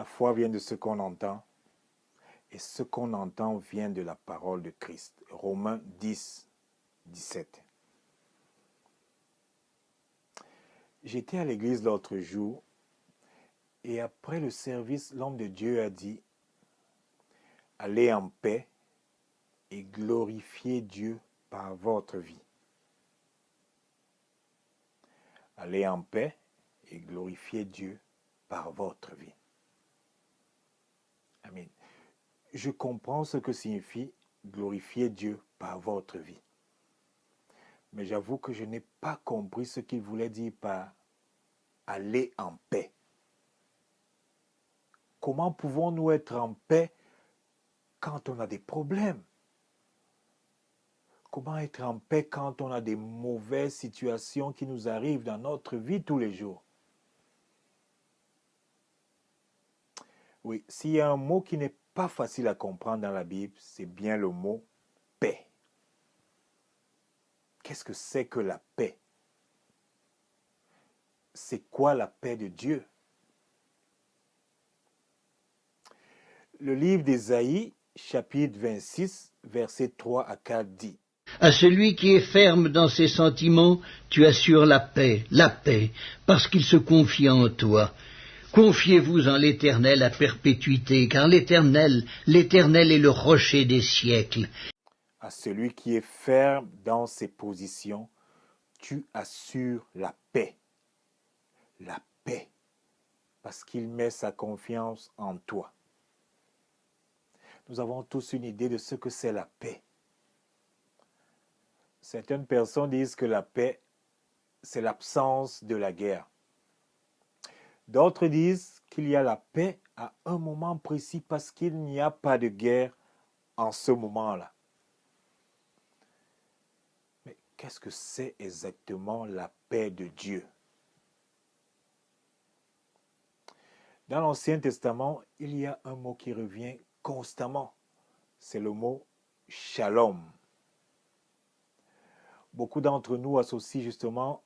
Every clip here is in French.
La foi vient de ce qu'on entend, et ce qu'on entend vient de la parole de Christ. Romains 10, 17. J'étais à l'église l'autre jour, et après le service, l'homme de Dieu a dit, « Allez en paix et glorifiez Dieu par votre vie. » Allez en paix et glorifiez Dieu par votre vie. Amen. Je comprends ce que signifie glorifier Dieu par votre vie. Mais j'avoue que je n'ai pas compris ce qu'il voulait dire par aller en paix. Comment pouvons-nous être en paix quand on a des problèmes? Comment être en paix quand on a des mauvaises situations qui nous arrivent dans notre vie tous les jours? Oui, s'il y a un mot qui n'est pas facile à comprendre dans la Bible, c'est bien le mot paix. Qu'est-ce que c'est que la paix? C'est quoi la paix de Dieu? Le livre d'Ésaïe, chapitre 26, versets 3 à 4 dit: À celui qui est ferme dans ses sentiments, tu assures la paix, parce qu'il se confie en toi. Confiez-vous en l'Éternel à perpétuité, car l'Éternel est le rocher des siècles. À celui qui est ferme dans ses positions, tu assures la paix. La paix, parce qu'il met sa confiance en toi. Nous avons tous une idée de ce que c'est la paix. Certaines personnes disent que la paix, c'est l'absence de la guerre. D'autres disent qu'il y a la paix à un moment précis parce qu'il n'y a pas de guerre en ce moment-là. Mais qu'est-ce que c'est exactement la paix de Dieu? Dans l'Ancien Testament, il y a un mot qui revient constamment. C'est le mot shalom. Beaucoup d'entre nous associent justement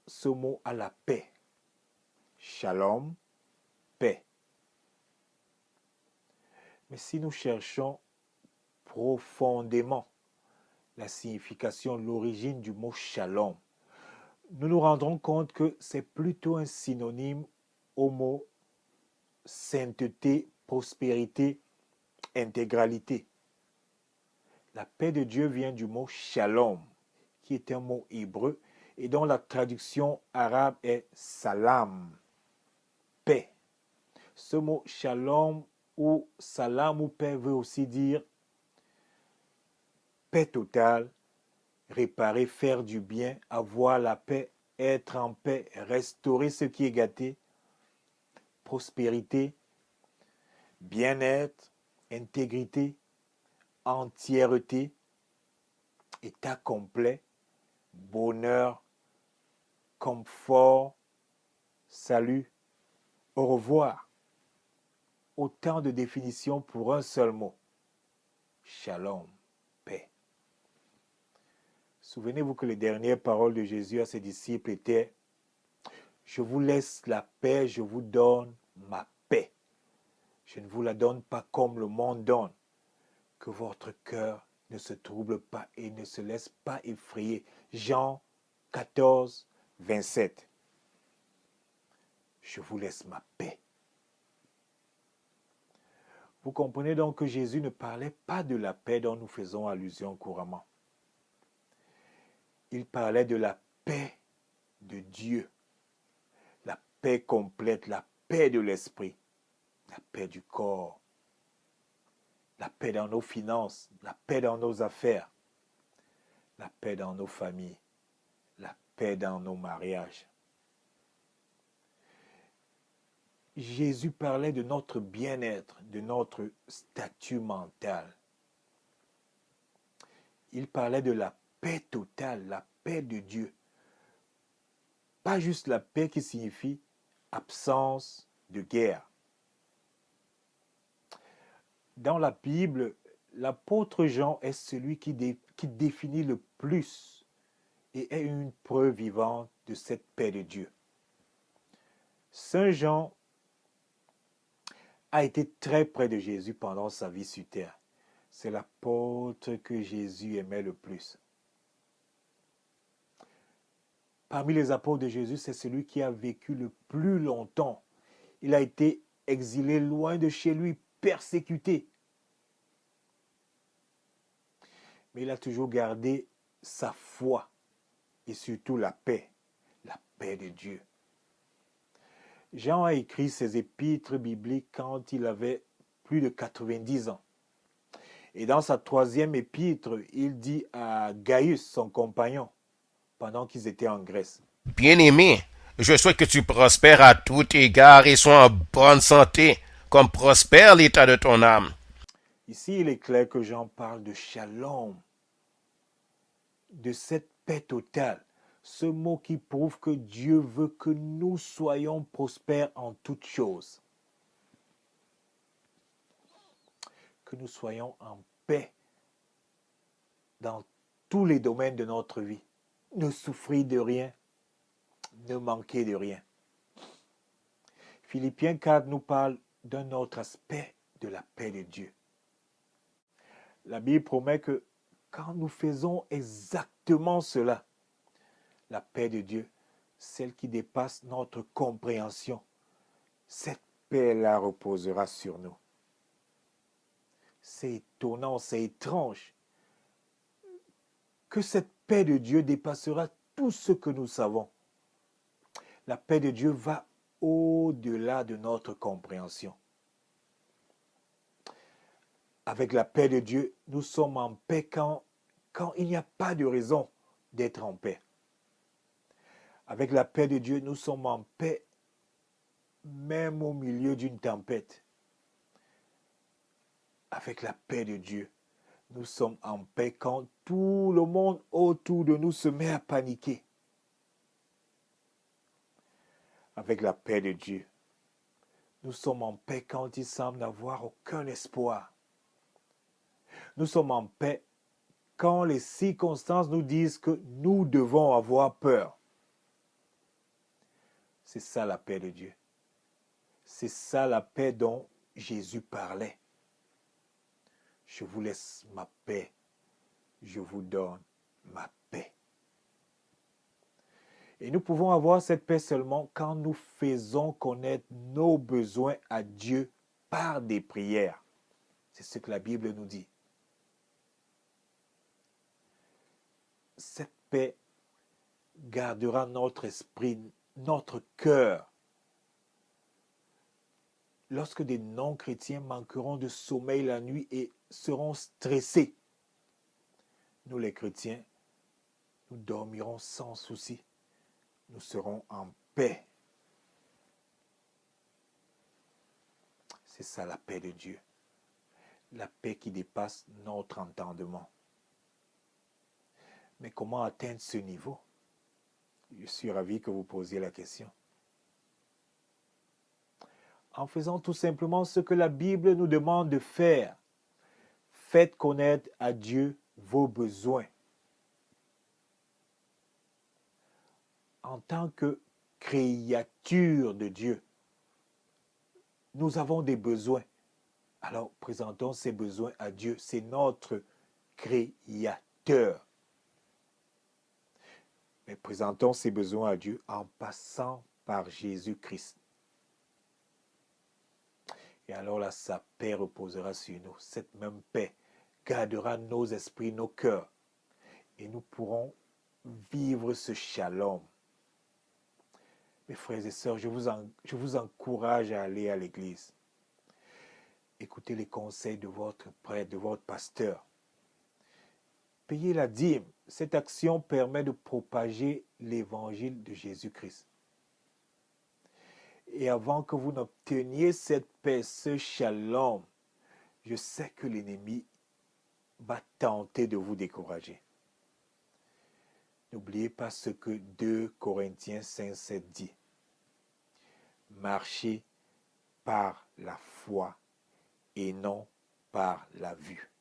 ce mot à la paix. Shalom, paix. Mais si nous cherchons profondément la signification, l'origine du mot shalom, nous nous rendrons compte que c'est plutôt un synonyme au mot sainteté, prospérité, intégralité. La paix de Dieu vient du mot shalom, qui est un mot hébreu et dont la traduction arabe est salam, paix. Ce mot shalom ou salam ou paix veut aussi dire paix totale, réparer, faire du bien, avoir la paix, être en paix, restaurer ce qui est gâté, prospérité, bien-être, intégrité, entièreté, état complet, bonheur, confort, salut, au revoir. Autant de définitions pour un seul mot. Shalom, paix. Souvenez-vous que les dernières paroles de Jésus à ses disciples étaient: je vous laisse la paix, je vous donne ma paix. Je ne vous la donne pas comme le monde donne. Que votre cœur ne se trouble pas et ne se laisse pas effrayer. Jean 14, 27. Je vous laisse ma paix. Vous comprenez donc que Jésus ne parlait pas de la paix dont nous faisons allusion couramment. Il parlait de la paix de Dieu, la paix complète, la paix de l'esprit, la paix du corps, la paix dans nos finances, la paix dans nos affaires, la paix dans nos familles, la paix dans nos mariages. Jésus parlait de notre bien-être, de notre statut mental. Il parlait de la paix totale, la paix de Dieu. Pas juste la paix qui signifie absence de guerre. Dans la Bible, l'apôtre Jean est celui qui définit le plus et est une preuve vivante de cette paix de Dieu. Saint Jean a été très près de Jésus pendant sa vie sur terre. C'est l'apôtre que Jésus aimait le plus. Parmi les apôtres de Jésus, c'est celui qui a vécu le plus longtemps. Il a été exilé loin de chez lui, persécuté. Mais il a toujours gardé sa foi et surtout la paix de Dieu. Jean a écrit ses épîtres bibliques quand il avait plus de 90 ans. Et dans sa 3e épître, il dit à Gaius, son compagnon, pendant qu'ils étaient en Grèce: Bien-aimé, je souhaite que tu prospères à tout égard et sois en bonne santé, comme prospère l'état de ton âme. Ici, il est clair que Jean parle de shalom, de cette paix totale. Ce mot qui prouve que Dieu veut que nous soyons prospères en toutes choses. Que nous soyons en paix dans tous les domaines de notre vie. Ne souffrir de rien, ne manquer de rien. Philippiens 4 nous parle d'un autre aspect de la paix de Dieu. La Bible promet que quand nous faisons exactement cela, la paix de Dieu, celle qui dépasse notre compréhension, cette paix-là reposera sur nous. C'est étonnant, c'est étrange que cette paix de Dieu dépassera tout ce que nous savons. La paix de Dieu va au-delà de notre compréhension. Avec la paix de Dieu, nous sommes en paix quand il n'y a pas de raison d'être en paix. Avec la paix de Dieu, nous sommes en paix même au milieu d'une tempête. Avec la paix de Dieu, nous sommes en paix quand tout le monde autour de nous se met à paniquer. Avec la paix de Dieu, nous sommes en paix quand il semble n'avoir aucun espoir. Nous sommes en paix quand les circonstances nous disent que nous devons avoir peur. C'est ça la paix de Dieu. C'est ça la paix dont Jésus parlait. Je vous laisse ma paix. Je vous donne ma paix. Et nous pouvons avoir cette paix seulement quand nous faisons connaître nos besoins à Dieu par des prières. C'est ce que la Bible nous dit. Cette paix gardera notre esprit, notre cœur. Lorsque des non-chrétiens manqueront de sommeil la nuit et seront stressés, nous les chrétiens, nous dormirons sans souci. Nous serons en paix. C'est ça la paix de Dieu. La paix qui dépasse notre entendement. Mais comment atteindre ce niveau? Je suis ravi que vous posiez la question. En faisant tout simplement ce que la Bible nous demande de faire. Faites connaître à Dieu vos besoins. En tant que créature de Dieu, nous avons des besoins. Alors, présentons ces besoins à Dieu. C'est notre créateur. Mais présentons ces besoins à Dieu en passant par Jésus-Christ. Et alors là, sa paix reposera sur nous. Cette même paix gardera nos esprits, nos cœurs. Et nous pourrons vivre ce shalom. Mes frères et sœurs, je vous encourage à aller à l'église. Écoutez les conseils de votre prêtre, de votre pasteur. Payez la dîme. Cette action permet de propager l'évangile de Jésus-Christ. Et avant que vous n'obteniez cette paix, ce shalom, je sais que l'ennemi va tenter de vous décourager. N'oubliez pas ce que 2 Corinthiens 5:7 dit. Marchez par la foi et non par la vue.